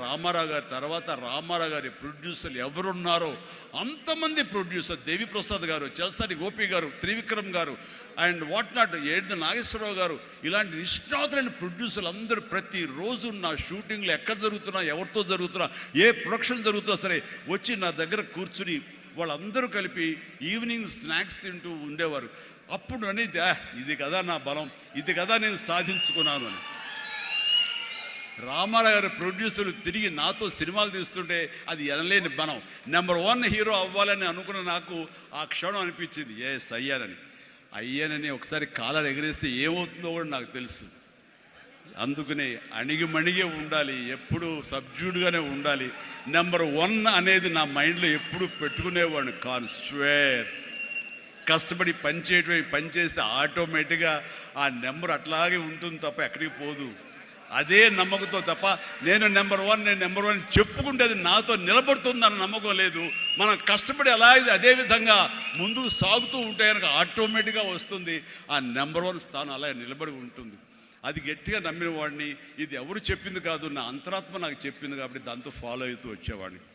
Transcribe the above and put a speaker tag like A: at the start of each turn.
A: రామారావు గారి తర్వాత రామారావు గారి ప్రొడ్యూసర్లు ఎవరున్నారో అంతమంది ప్రొడ్యూసర్, దేవిప్రసాద్ గారు, చలసాని గోపి గారు, త్రివిక్రమ్ గారు అండ్ వాట్ నాట్, ఏడు నాగేశ్వరరావు గారు, ఇలాంటి నిష్ణాతులైన ప్రొడ్యూసర్లు అందరూ ప్రతిరోజు నా షూటింగ్లు ఎక్కడ జరుగుతున్నా, ఎవరితో జరుగుతున్నా, ఏ ప్రొడక్షన్ జరుగుతున్నా సరే వచ్చి నా దగ్గర కూర్చుని వాళ్ళందరూ కలిపి ఈవినింగ్ స్నాక్స్ తింటూ ఉండేవారు. అప్పుడు అనేది ఇది కదా నా బలం, ఇది కదా నేను సాధించుకున్నాను అని. రామారావు గారి ప్రొడ్యూసర్లు తిరిగి నాతో సినిమాలు తీస్తుంటే అది ఎనలేని బలం. నెంబర్ 1 హీరో అవ్వాలని అనుకున్న నాకు ఆ క్షణం అనిపించింది అయ్యానని. ఒకసారి కాలర్ ఎగరేస్తే ఏమవుతుందో కూడా నాకు తెలుసు. అందుకనే అణిగిమణిగే ఉండాలి, ఎప్పుడు సబ్జ్యూడ్గానే ఉండాలి. నెంబర్ 1 అనేది నా మైండ్లో ఎప్పుడు పెట్టుకునేవాడిని కాను. స్వేర్ కష్టపడి పనిచేస్తే ఆటోమేటిక్గా ఆ నెంబర్ అట్లాగే ఉంటుంది తప్ప ఎక్కడికి పోదు. అదే నమ్మకంతో తప్ప నేను నెంబర్ 1 చెప్పుకుంటే అది నాతో నిలబడుతుందన్న నమ్మకం లేదు. మనం కష్టపడి అదే విధంగా ముందుకు సాగుతూ ఉంటే కనుక ఆటోమేటిక్గా వస్తుంది. ఆ నెంబర్ 1 స్థానం అలాగే నిలబడి ఉంటుంది. అది గట్టిగా నమ్మిన వాడిని. ఇది ఎవరు చెప్పింది కాదు, నా అంతరాత్మ నాకు చెప్పింది కాబట్టి దాంతో ఫాలో అవుతూ వచ్చేవాడిని.